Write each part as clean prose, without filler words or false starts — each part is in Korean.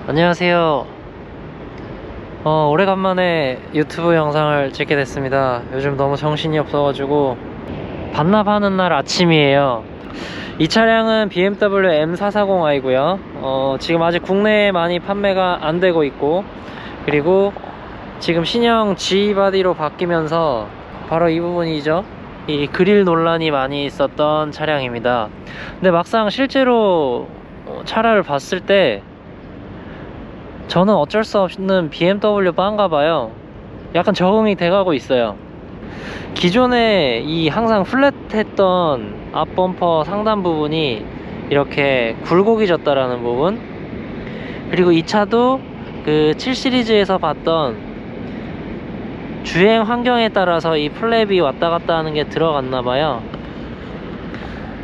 안녕하세요. 오래간만에 유튜브 영상을 찍게 됐습니다. 요즘 너무 정신이 없어가지고 반납하는 날 아침이에요. 이 차량은 BMW M440i고요. 지금 아직 국내에 많이 판매가 안 되고 있고, 그리고 지금 신형 G바디로 바뀌면서 바로 이 부분이죠. 이 그릴 논란이 많이 있었던 차량입니다. 근데 막상 실제로 차량을 봤을 때 저는 어쩔 수 없는 BMW 바인가 봐요. 약간 적응이 돼가고 있어요. 기존에 이 항상 플랫했던 앞범퍼 상단 부분이 이렇게 굴곡이졌다라는 부분, 그리고 이 차도 그 7 시리즈에서 봤던 주행 환경에 따라서 이 플랩이 왔다 갔다 하는 게 들어갔나 봐요.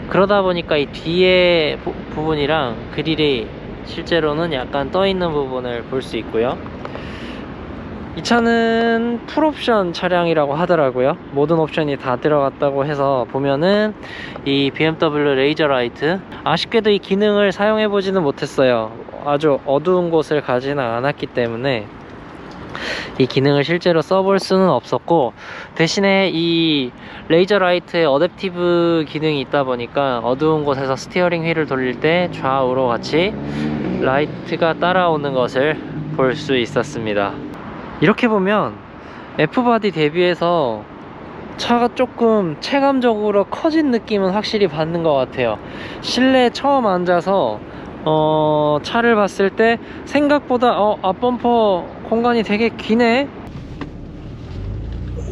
그러다 보니까 이 뒤에 부분이랑 그릴이 실제로는 약간 떠 있는 부분을 볼 수 있고요. 이 차는 풀옵션 차량이라고 하더라고요. 모든 옵션이 다 들어갔다고 해서 보면은 이 BMW 레이저 라이트, 아쉽게도 이 기능을 사용해 보지는 못했어요. 아주 어두운 곳을 가지는 않았기 때문에 이 기능을 실제로 써볼 수는 없었고, 대신에 이 레이저 라이트에 어댑티브 기능이 있다 보니까 어두운 곳에서 스티어링 휠을 돌릴 때 좌우로 같이 라이트가 따라오는 것을 볼 수 있었습니다. 이렇게 보면 F바디 대비해서 차가 조금 체감적으로 커진 느낌은 확실히 받는 것 같아요. 실내에 처음 앉아서 차를 봤을 때 생각보다 앞범퍼 공간이 되게 기네.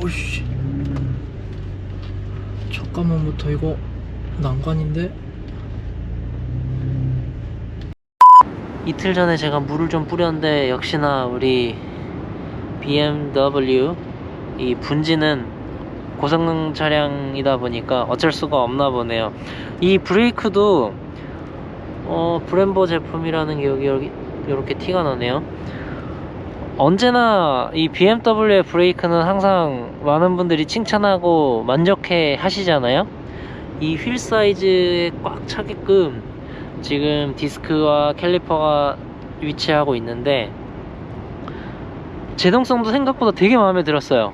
오씨, 잠깐만부터 이거 난관인데. 이틀 전에 제가 물을 좀 뿌렸는데 역시나 우리 BMW 이 분지는 고성능 차량이다 보니까 어쩔 수가 없나 보네요. 이 브레이크도 브렘보 제품이라는 게 여기 이렇게 티가 나네요. 언제나 이 BMW의 브레이크는 항상 많은 분들이 칭찬하고 만족해 하시잖아요. 이 휠 사이즈에 꽉 차게끔 지금 디스크와 캘리퍼가 위치하고 있는데 제동성도 생각보다 되게 마음에 들었어요.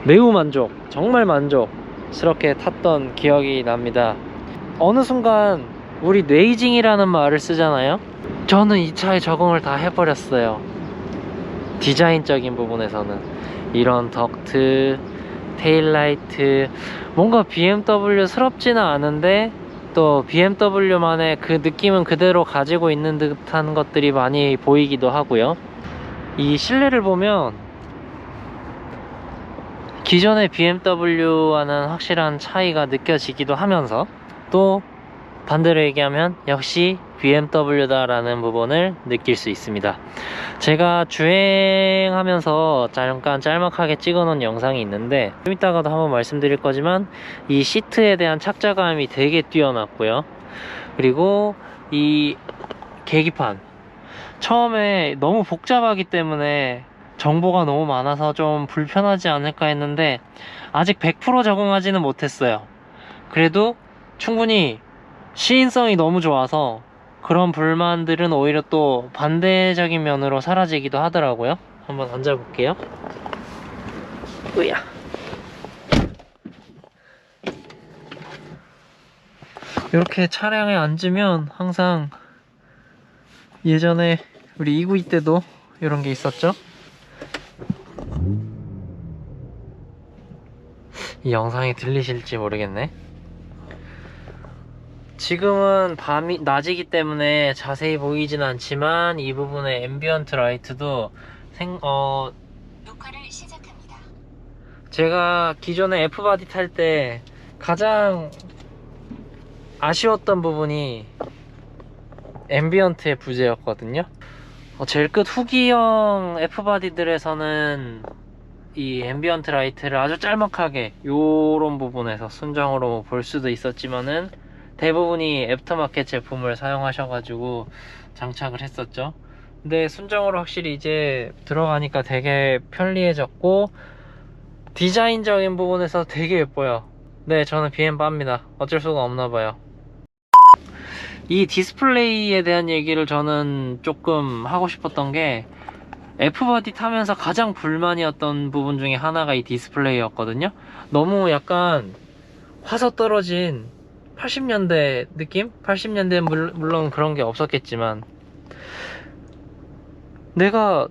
매우 만족, 정말 만족스럽게 탔던 기억이 납니다. 어느 순간 우리 뇌이징이라는 말을 쓰잖아요. 저는 이 차에 적응을 다 해버렸어요. 디자인적인 부분에서는 이런 덕트, 테일라이트, 뭔가 BMW스럽지는 않은데 또 BMW만의 그 느낌은 그대로 가지고 있는 듯한 것들이 많이 보이기도 하고요. 이 실내를 보면 기존의 BMW와는 확실한 차이가 느껴지기도 하면서, 또 반대로 얘기하면 역시 BMW다 라는 부분을 느낄 수 있습니다. 제가 주행하면서 잠깐 짤막하게 찍어 놓은 영상이 있는데 좀 이따가도 한번 말씀드릴 거지만 이 시트에 대한 착자감이 되게 뛰어났고요. 그리고 이 계기판, 처음에 너무 복잡하기 때문에 정보가 너무 많아서 좀 불편하지 않을까 했는데 아직 100% 적응하지는 못했어요. 그래도 충분히 시인성이 너무 좋아서 그런 불만들은 오히려 또 반대적인 면으로 사라지기도 하더라고요. 한번 앉아볼게요. 으야. 이렇게 차량에 앉으면 항상 예전에 우리 292 때도 이런 게 있었죠. 이 영상이 들리실지 모르겠네. 지금은 낮이기 때문에 자세히 보이진 않지만 이 부분에 앰비언트 라이트도 녹화를 시작합니다. 제가 기존에 F바디 탈 때 가장 아쉬웠던 부분이 앰비언트의 부재였거든요. 제일 끝 후기형 F바디들에서는 이 앰비언트 라이트를 아주 짤막하게 요런 부분에서 순정으로 볼 수도 있었지만은 대부분이 애프터마켓 제품을 사용하셔가지고 장착을 했었죠. 근데 순정으로 확실히 이제 들어가니까 되게 편리해졌고 디자인적인 부분에서 되게 예뻐요. 네, 저는 BM 바입니다. 어쩔 수가 없나봐요. 이 디스플레이에 대한 얘기를 저는 조금 하고 싶었던 게, F바디 타면서 가장 불만이었던 부분 중에 하나가 이 디스플레이였거든요. 너무 약간 화서 떨어진 80년대 느낌? 80년대 물론 그런 게 없었겠지만, 내가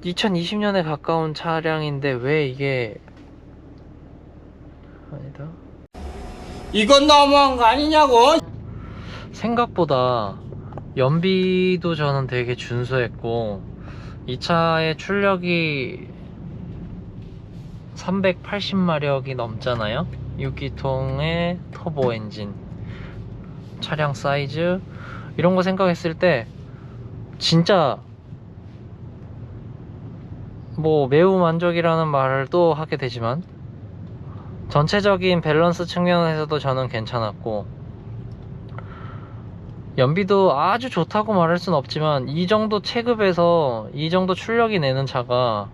2020년에 가까운 차량인데 왜 이게 아니다. 이건 너무한 거 아니냐고. 생각보다 연비도 저는 되게 준수했고, 이 차의 출력이 380마력이 넘잖아요. 6기통의 터보 엔진, 차량 사이즈 이런 거 생각했을 때 진짜 뭐 매우 만족이라는 말을 또 하게 되지만, 전체적인 밸런스 측면에서도 저는 괜찮았고, 연비도 아주 좋다고 말할 순 없지만 이 정도 체급에서 이 정도 출력이 내는 차가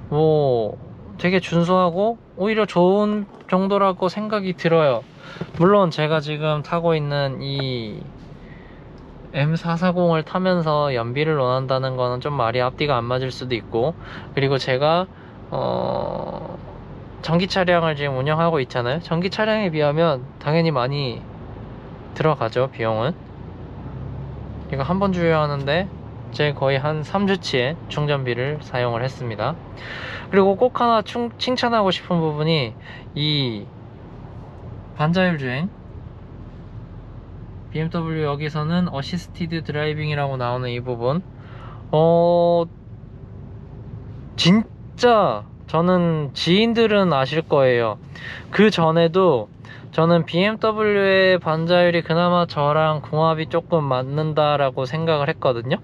뭐 되게 준수하고 오히려 좋은 정도라고 생각이 들어요. 물론 제가 지금 타고 있는 이 M440을 타면서 연비를 원한다는 거는 좀 말이 앞뒤가 안 맞을 수도 있고, 그리고 제가 전기 차량을 지금 운영하고 있잖아요. 전기 차량에 비하면 당연히 많이 들어가죠, 비용은. 이거 한 번 주유해야 하는데 제 거의 한 3주치의 충전비를 사용을 했습니다. 그리고 꼭 하나 칭찬하고 싶은 부분이 이 반자율 주행, BMW 여기서는 어시스티드 드라이빙이라고 나오는 이 부분, 진짜 저는 지인들은 아실 거예요. 그 전에도 저는 BMW의 반자율이 그나마 저랑 궁합이 조금 맞는다라고 생각을 했거든요.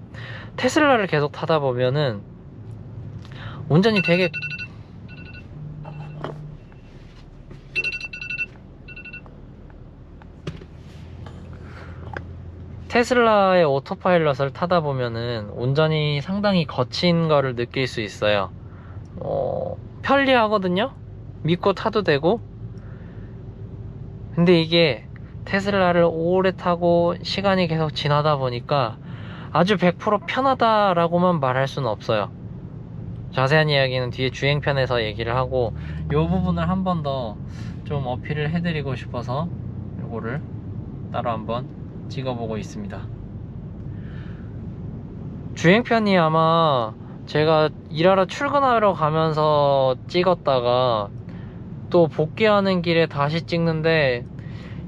테슬라를 계속 타다 보면은 운전이 되게 테슬라의 오토파일럿을 타다 보면은 운전이 상당히 거친 거를 느낄 수 있어요. 편리하거든요. 믿고 타도 되고. 근데 이게 테슬라를 오래 타고 시간이 계속 지나다 보니까 아주 100% 편하다라고만 말할 수는 없어요. 자세한 이야기는 뒤에 주행편에서 얘기를 하고, 이 부분을 한 번 더 좀 어필을 해드리고 싶어서 이거를 따로 한번 찍어보고 있습니다. 주행편이 아마 제가 일하러 출근하러 가면서 찍었다가 또 복귀하는 길에 다시 찍는데,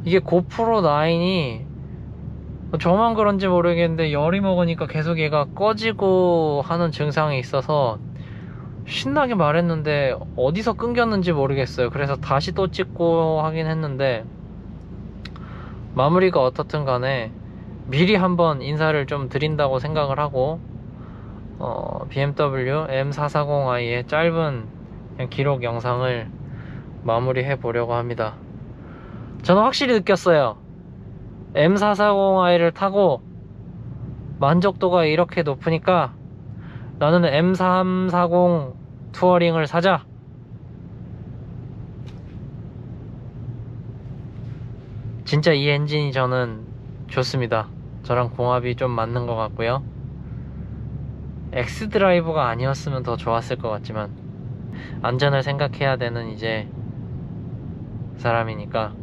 이게 고프로 9이 저만 그런지 모르겠는데 열이 먹으니까 계속 얘가 꺼지고 하는 증상이 있어서 신나게 말했는데 어디서 끊겼는지 모르겠어요. 그래서 다시 또 찍고 하긴 했는데, 마무리가 어떻든 간에 미리 한번 인사를 좀 드린다고 생각을 하고, BMW M440i의 짧은 그냥 기록 영상을 마무리해 보려고 합니다. 저는 확실히 느꼈어요. M440i를 타고 만족도가 이렇게 높으니까 나는 M340 투어링을 사자. 진짜 이 엔진이 저는 좋습니다. 저랑 궁합이 좀 맞는 것 같고요. X드라이버가 아니었으면 더 좋았을 것 같지만 안전을 생각해야 되는 이제 사람이니까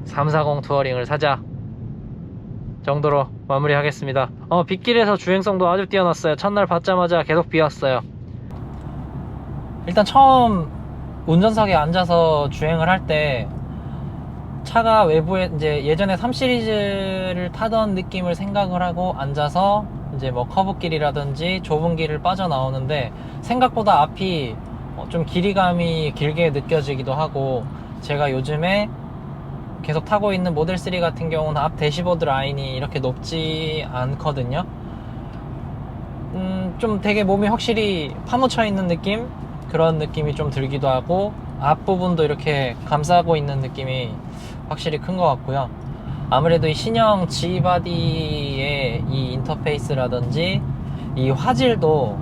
340 투어링을 사자 정도로 마무리하겠습니다. 빗길에서 주행성도 아주 뛰어났어요. 첫날 받자마자 계속 비 왔어요. 일단 처음 운전석에 앉아서 주행을 할 때 차가 외부에 이제 예전에 3시리즈를 타던 느낌을 생각을 하고 앉아서 이제 뭐 커브길이라든지 좁은 길을 빠져나오는데 생각보다 앞이 좀 길이감이 길게 느껴지기도 하고, 제가 요즘에 계속 타고 있는 모델 3 같은 경우는 앞 대시보드 라인이 이렇게 높지 않거든요. 좀 되게 몸이 확실히 파묻혀 있는 느낌? 그런 느낌이 좀 들기도 하고, 앞부분도 이렇게 감싸고 있는 느낌이 확실히 큰 것 같고요. 아무래도 이 신형 G바디의 이 인터페이스라든지 이 화질도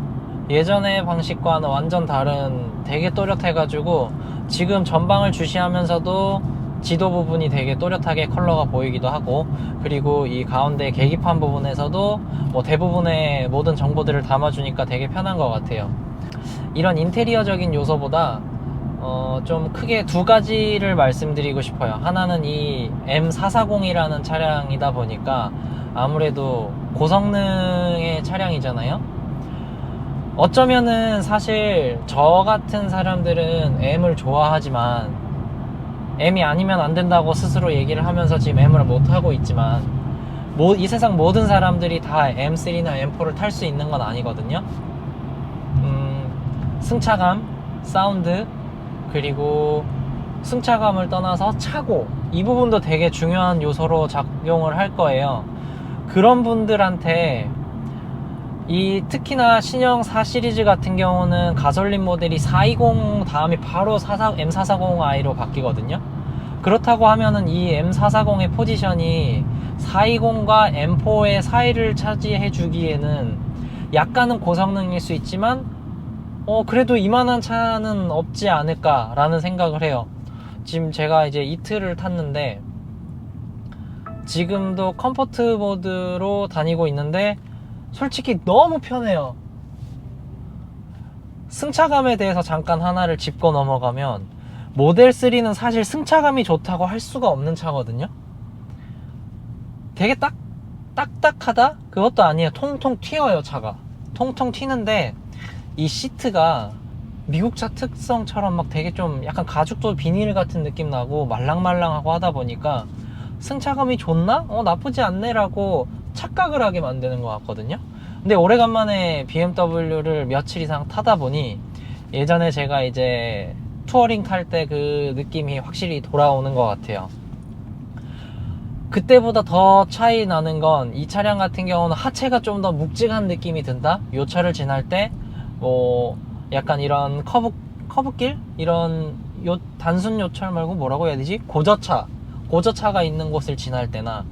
예전의 방식과는 완전 다른, 되게 또렷해가지고 지금 전방을 주시하면서도 지도 부분이 되게 또렷하게 컬러가 보이기도 하고, 그리고 이 가운데 계기판 부분에서도 뭐 대부분의 모든 정보들을 담아주니까 되게 편한 것 같아요. 이런 인테리어적인 요소보다 좀 크게 두 가지를 말씀드리고 싶어요. 하나는 이 M440이라는 차량이다 보니까 아무래도 고성능의 차량이잖아요. 어쩌면은 사실 저 같은 사람들은 M을 좋아하지만 M이 아니면 안 된다고 스스로 얘기를 하면서 지금 M을 못 하고 있지만, 이 세상 모든 사람들이 다 M3나 M4를 탈 수 있는 건 아니거든요. 승차감, 사운드, 그리고 승차감을 떠나서 차고, 이 부분도 되게 중요한 요소로 작용을 할 거예요. 그런 분들한테 특히나 신형 4 시리즈 같은 경우는 가솔린 모델이 420 다음에 바로 M440i로 바뀌거든요. 그렇다고 하면은 이 M440의 포지션이 420과 M4의 사이를 차지해 주기에는 약간은 고성능일 수 있지만 그래도 이만한 차는 없지 않을까 라는 생각을 해요. 지금 제가 이제 이틀을 탔는데 지금도 컴포트 모드로 다니고 있는데 솔직히 너무 편해요. 승차감에 대해서 잠깐 하나를 짚고 넘어가면, 모델 3는 사실 승차감이 좋다고 할 수가 없는 차거든요. 되게 딱딱하다? 그것도 아니에요. 통통 튀어요, 차가. 통통 튀는데 이 시트가 미국 차 특성처럼 막 되게 좀 약간 가죽도 비닐 같은 느낌 나고 말랑말랑하고 하다 보니까 승차감이 좋나? 나쁘지 않네 라고 착각을 하게 만드는 것 같거든요. 근데 오래간만에 BMW를 며칠 이상 타다 보니 예전에 제가 이제 투어링 탈 때 그 느낌이 확실히 돌아오는 것 같아요. 그때보다 더 차이 나는 건 이 차량 같은 경우는 하체가 좀 더 묵직한 느낌이 든다? 요 차를 지날 때 약간 이런 커브길? 이런 단순 요철 말고 뭐라고 해야 되지? 고저차가 있는 곳을 지날 때나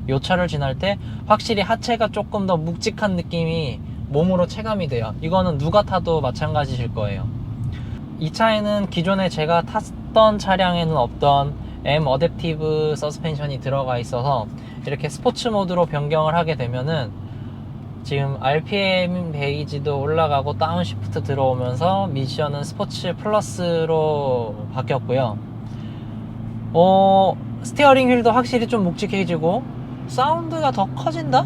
요 차를 지날 때 확실히 하체가 조금 더 묵직한 느낌이 몸으로 체감이 돼요. 이거는 누가 타도 마찬가지일 거예요. 이 차에는 기존에 제가 탔던 차량에는 없던 M 어댑티브 서스펜션이 들어가 있어서 이렇게 스포츠 모드로 변경을 하게 되면은 지금 RPM 베이지도 올라가고 다운시프트 들어오면서 미션은 스포츠 플러스로 바뀌었고요. 스티어링 휠도 확실히 좀 묵직해지고 사운드가 더 커진다?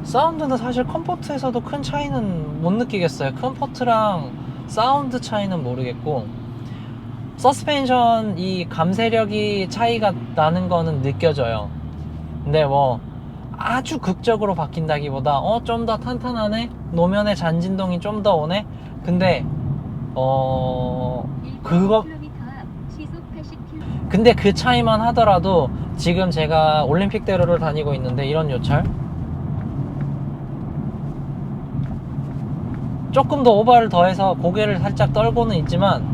사운드는 사실 컴포트에서도 큰 차이는 못 느끼겠어요. 컴포트랑 사운드 차이는 모르겠고, 서스펜션 이 감쇄력이 차이가 나는 거는 느껴져요. 근데 아주 극적으로 바뀐다기보다 좀 더 탄탄하네? 노면의 잔진동이 좀 더 오네? 근데 근데 그 차이만 하더라도 지금 제가 올림픽대로를 다니고 있는데 이런 요철 조금 더 오버를 더해서 고개를 살짝 떨고는 있지만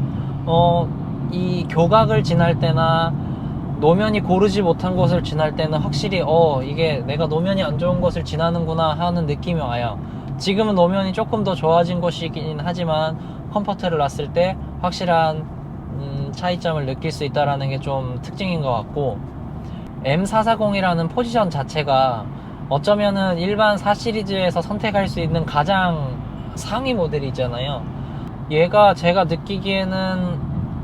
이 교각을 지날 때나 노면이 고르지 못한 곳을 지날 때는 확실히 이게 내가 노면이 안 좋은 곳을 지나는구나 하는 느낌이 와요. 지금은 노면이 조금 더 좋아진 곳이긴 하지만 컴포트를 놨을 때 확실한 차이점을 느낄 수 있다는 게 좀 특징인 것 같고, M440이라는 포지션 자체가 어쩌면은 일반 4 시리즈에서 선택할 수 있는 가장 상위 모델이잖아요. 얘가 제가 느끼기에는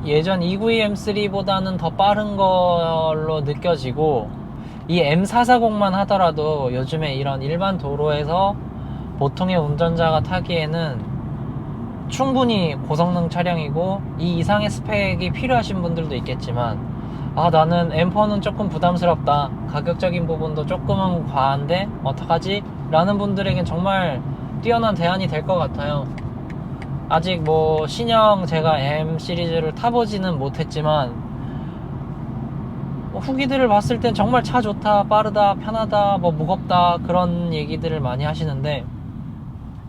예전 292M3보다는 더 빠른 걸로 느껴지고, 이 M440만 하더라도 요즘에 이런 일반 도로에서 보통의 운전자가 타기에는 충분히 고성능 차량이고, 이 이상의 스펙이 필요하신 분들도 있겠지만 나는 M4는 조금 부담스럽다, 가격적인 부분도 조금은 과한데 어떡하지? 라는 분들에겐 정말 뛰어난 대안이 될 것 같아요. 아직 신형 제가 M 시리즈를 타보지는 못했지만 후기들을 봤을 땐 정말 차 좋다, 빠르다, 편하다, 무겁다 그런 얘기들을 많이 하시는데,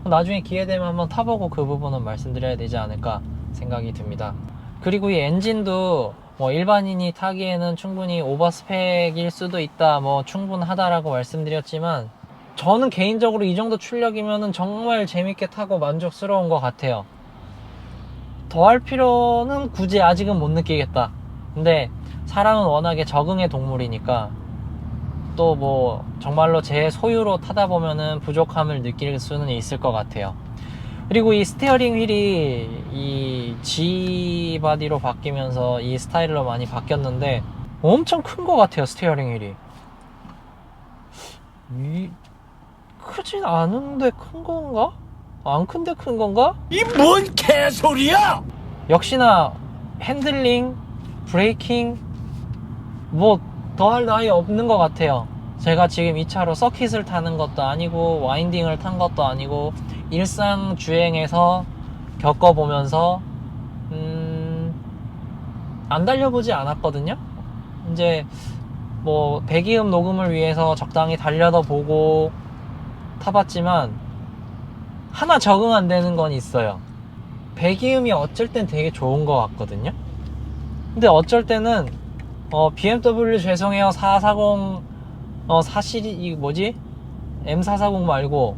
나중에 기회되면 한번 타보고 그 부분은 말씀드려야 되지 않을까 생각이 듭니다. 그리고 이 엔진도 일반인이 타기에는 충분히 오버스펙일 수도 있다, 충분하다라고 말씀드렸지만 저는 개인적으로 이 정도 출력이면 정말 재밌게 타고 만족스러운 것 같아요. 더 할 필요는 굳이 아직은 못 느끼겠다. 근데 사람은 워낙에 적응의 동물이니까 또 뭐 정말로 제 소유로 타다 보면은 부족함을 느낄 수는 있을 것 같아요. 그리고 이 스티어링 휠이 이 G 바디로 바뀌면서 이 스타일로 많이 바뀌었는데 엄청 큰 것 같아요. 스티어링 휠이 크진 않은데 큰 건가? 안 큰데 큰 건가? 이 뭔 개소리야! 역시나 핸들링, 브레이킹 뭐 더할 나위 없는 것 같아요. 제가 지금 이 차로 서킷을 타는 것도 아니고 와인딩을 탄 것도 아니고 일상 주행에서 겪어보면서 안 달려보지 않았거든요. 이제 뭐 배기음 녹음을 위해서 적당히 달려다 보고 타봤지만 하나 적응 안 되는 건 있어요. 배기음이 어쩔 땐 되게 좋은 것 같거든요. 근데 어쩔 때는 BMW 죄송해요 440 이 뭐지? M440 말고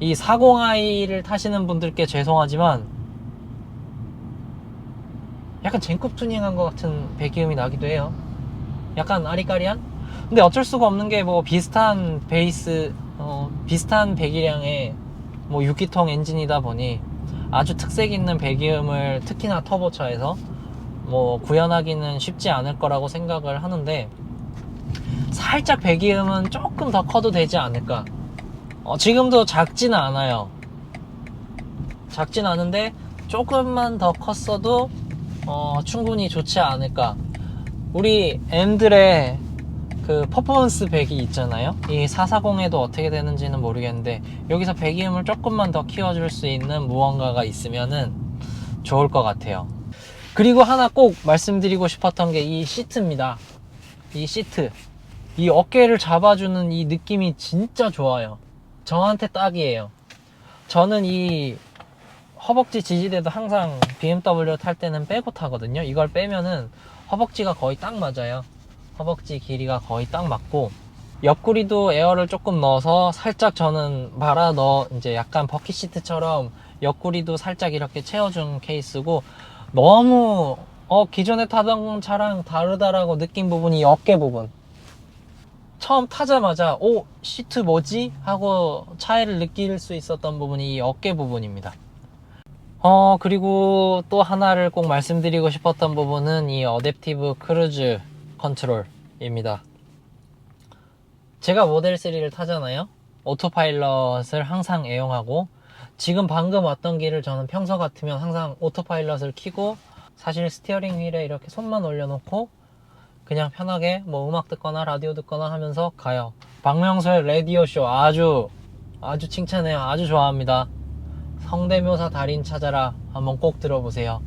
이 40i를 타시는 분들께 죄송하지만 약간 젠쿱 투닝한 것 같은 배기음이 나기도 해요. 약간 아리까리한? 근데 어쩔 수가 없는 게 뭐 비슷한 베이스 비슷한 배기량의 뭐 6기통 엔진이다 보니 아주 특색 있는 배기음을 특히나 터보차에서 뭐 구현하기는 쉽지 않을 거라고 생각을 하는데 살짝 배기음은 조금 더 커도 되지 않을까. 지금도 작지는 않아요. 작진 않은데 조금만 더 컸어도 충분히 좋지 않을까. 우리 M들의 그 퍼포먼스 배기 있잖아요. 이 440에도 어떻게 되는지는 모르겠는데 여기서 배기음을 조금만 더 키워줄 수 있는 무언가가 있으면은 좋을 것 같아요. 그리고 하나 꼭 말씀드리고 싶었던 게 이 시트입니다. 이 시트, 이 어깨를 잡아주는 이 느낌이 진짜 좋아요. 저한테 딱이에요. 저는 이 허벅지 지지대도 항상 BMW 탈 때는 빼고 타거든요. 이걸 빼면은 허벅지가 거의 딱 맞아요. 허벅지 길이가 거의 딱 맞고 옆구리도 에어를 조금 넣어서 살짝 저는 이제 약간 버킷 시트처럼 옆구리도 살짝 이렇게 채워준 케이스고 너무 기존에 타던 차랑 다르다라고 느낀 부분이 어깨 부분. 처음 타자마자 시트 뭐지? 하고 차이를 느낄 수 있었던 부분이 이 어깨 부분입니다. 그리고 또 하나를 꼭 말씀드리고 싶었던 부분은 이 어댑티브 크루즈 컨트롤입니다. 제가 모델 3를 타잖아요. 오토파일럿을 항상 애용하고 지금 방금 왔던 길을 저는 평소 같으면 항상 오토파일럿을 켜고 사실 스티어링 휠에 이렇게 손만 올려놓고 그냥 편하게 뭐 음악 듣거나 라디오 듣거나 하면서 가요. 박명수의 라디오쇼 아주 칭찬해요. 아주 좋아합니다. 성대묘사 달인 찾아라 한번 꼭 들어보세요.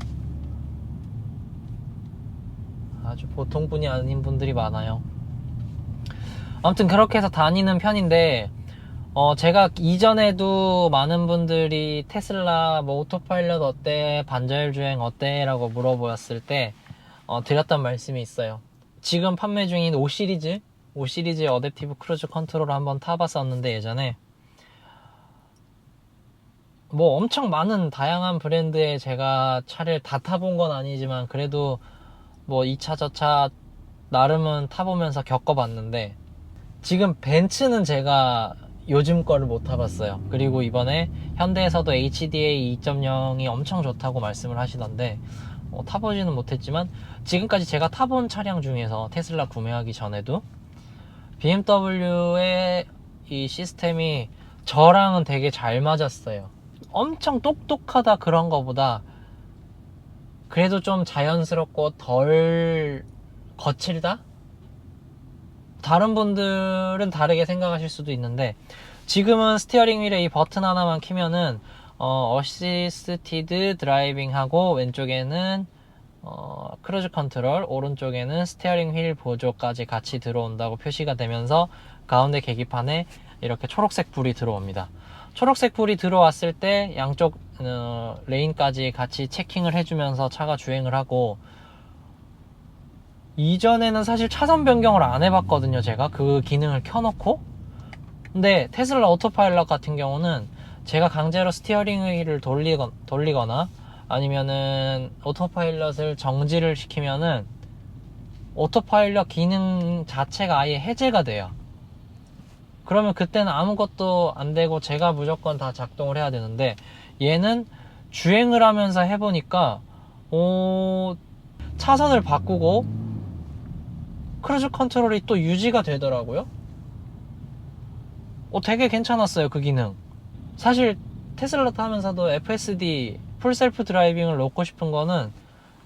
아주 보통 분이 아닌 분들이 많아요. 아무튼 그렇게 해서 다니는 편인데 제가 이전에도 많은 분들이 테슬라 뭐 오토파일럿 어때? 반자율 주행 어때? 라고 물어보았을 때 드렸던 말씀이 있어요. 지금 판매 중인 5시리즈의 어댑티브 크루즈 컨트롤을 한번 타봤었는데 예전에 뭐 엄청 많은 다양한 브랜드의 제가 차를 다 타본 건 아니지만 그래도 뭐 이 차 저 차 나름은 타보면서 겪어봤는데 지금 벤츠는 제가 요즘 거를 못 타봤어요. 그리고 이번에 현대에서도 HDA 2.0이 엄청 좋다고 말씀을 하시던데 타보지는 못했지만 지금까지 제가 타본 차량 중에서 테슬라 구매하기 전에도 BMW의 이 시스템이 저랑은 되게 잘 맞았어요. 엄청 똑똑하다 그런 거보다 그래도 좀 자연스럽고 덜 거칠다? 다른 분들은 다르게 생각하실 수도 있는데 지금은 스티어링 휠에 이 버튼 하나만 키면은 어시스티드 드라이빙 하고 왼쪽에는 크루즈 컨트롤, 오른쪽에는 스티어링 휠 보조까지 같이 들어온다고 표시가 되면서 가운데 계기판에 이렇게 초록색 불이 들어옵니다. 초록색 불이 들어왔을 때 양쪽 레인까지 같이 체킹을 해주면서 차가 주행을 하고 이전에는 사실 차선 변경을 안 해봤거든요. 제가 그 기능을 켜놓고 근데 테슬라 오토파일럿 같은 경우는 제가 강제로 스티어링 휠을 돌리거나 아니면은 오토파일럿을 정지를 시키면은 오토파일럿 기능 자체가 아예 해제가 돼요. 그러면 그때는 아무것도 안 되고 제가 무조건 다 작동을 해야 되는데, 얘는 주행을 하면서 해보니까 차선을 바꾸고 크루즈 컨트롤이 또 유지가 되더라고요. 되게 괜찮았어요, 그 기능. 사실 테슬라 타면서도 FSD 풀 셀프 드라이빙을 놓고 싶은 거는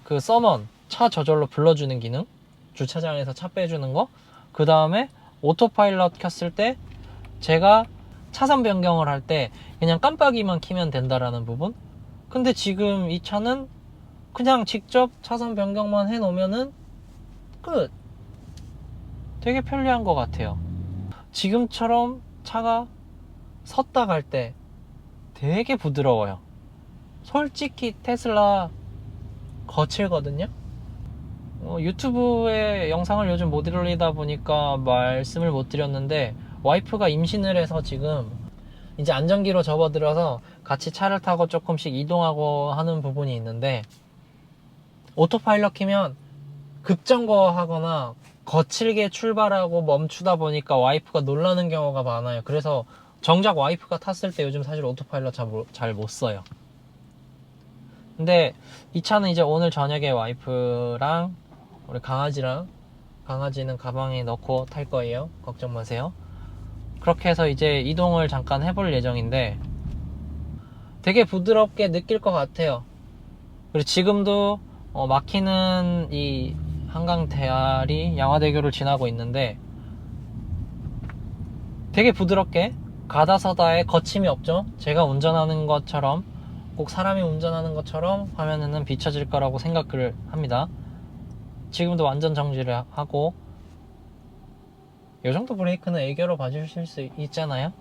그 서먼, 차 저절로 불러주는 기능, 주차장에서 차 빼주는 거, 그 다음에 오토파일럿 켰을 때 제가 차선 변경을 할 때 그냥 깜빡이만 키면 된다라는 부분. 근데 지금 이 차는 그냥 직접 차선 변경만 해 놓으면은 끝. 되게 편리한 것 같아요. 지금처럼 차가 섰다 갈 때 되게 부드러워요. 솔직히 테슬라 거칠거든요. 유튜브에 영상을 요즘 못 올리다 보니까 말씀을 못 드렸는데, 와이프가 임신을 해서 지금 이제 안정기로 접어들어서 같이 차를 타고 조금씩 이동하고 하는 부분이 있는데, 오토파일럿 키면 급정거 하거나 거칠게 출발하고 멈추다 보니까 와이프가 놀라는 경우가 많아요. 그래서 정작 와이프가 탔을 때 요즘 사실 오토파일럿 잘 못 써요. 근데 이 차는 이제 오늘 저녁에 와이프랑 우리 강아지는 가방에 넣고 탈 거예요. 걱정 마세요. 그렇게 해서 이제 이동을 잠깐 해볼 예정인데 되게 부드럽게 느낄 것 같아요. 그리고 지금도 막히는 이 한강 대알이 양화대교를 지나고 있는데 되게 부드럽게 가다서다에 거침이 없죠. 제가 운전하는 것처럼, 꼭 사람이 운전하는 것처럼 화면에는 비춰질 거라고 생각을 합니다. 지금도 완전 정지를 하고, 이 정도 브레이크는 애교로 봐주실 수 있잖아요.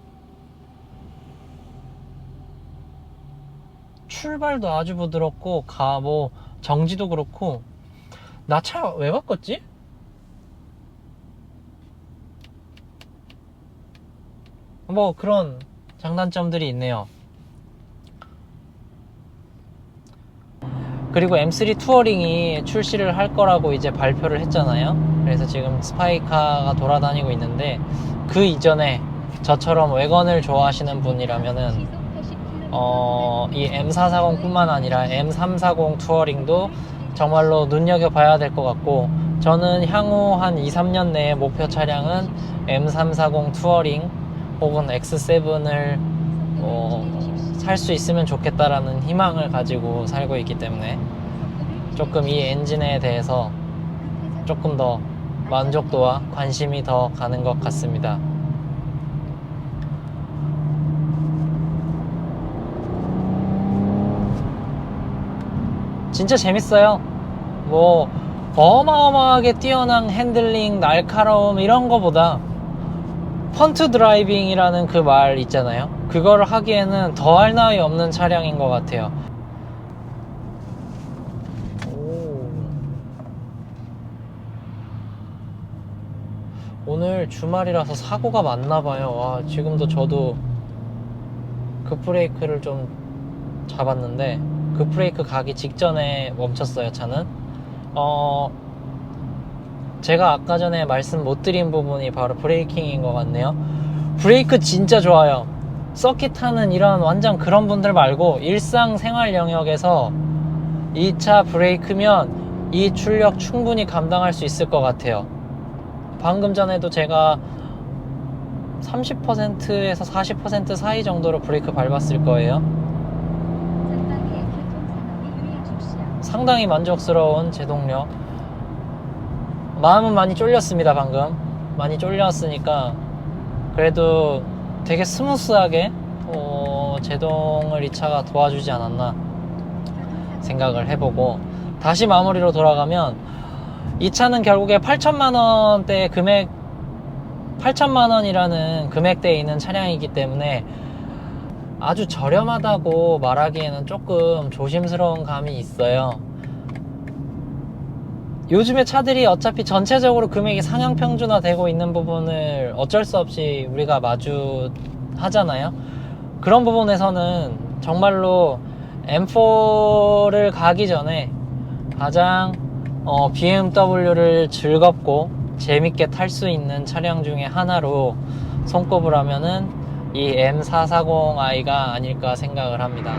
출발도 아주 부드럽고 정지도 그렇고. 나 차 왜 바꿨지? 그런 장단점들이 있네요. 그리고 M3 투어링이 출시를 할 거라고 이제 발표를 했잖아요. 그래서 지금 스파이카가 돌아다니고 있는데, 그 이전에 저처럼 외건을 좋아하시는 분이라면은 이 M440 뿐만 아니라 M340 투어링도 정말로 눈여겨봐야 될 것 같고, 저는 향후 한 2-3년 내에 목표 차량은 M340 투어링 혹은 X7을 살 수 있으면 좋겠다라는 희망을 가지고 살고 있기 때문에 조금 이 엔진에 대해서 조금 더 만족도와 관심이 더 가는 것 같습니다. 진짜 재밌어요. 어마어마하게 뛰어난 핸들링, 날카로움 이런 거보다 펀트 드라이빙이라는 그 말 있잖아요. 그걸 하기에는 더할 나위 없는 차량인 것 같아요. 오늘 주말이라서 사고가 많나봐요. 와, 지금도 저도 급브레이크를 좀 잡았는데 급브레이크 가기 직전에 멈췄어요, 차는. 제가 아까 전에 말씀 못 드린 부분이 바로 브레이킹인 것 같네요. 브레이크 진짜 좋아요. 서킷 하는 이런 완전 그런 분들 말고 일상생활 영역에서 이 차 브레이크면 이 출력 충분히 감당할 수 있을 것 같아요. 방금 전에도 제가 30%에서 40% 사이 정도로 브레이크 밟았을 거예요. 상당히 만족스러운 제동력. 마음은 많이 쫄렸습니다. 방금 많이 쫄렸으니까 그래도 되게 스무스하게 제동을 이 차가 도와주지 않았나 생각을 해보고, 다시 마무리로 돌아가면 이 차는 결국에 8천만원대 8천만원이라는 금액대에 있는 차량이기 때문에 아주 저렴하다고 말하기에는 조금 조심스러운 감이 있어요. 요즘에 차들이 어차피 전체적으로 금액이 상향 평준화 되고 있는 부분을 어쩔 수 없이 우리가 마주하잖아요. 그런 부분에서는 정말로 M4를 가기 전에 가장 BMW를 즐겁고 재밌게 탈 수 있는 차량 중에 하나로 손꼽을 하면은 이 M440i가 아닐까 생각을 합니다.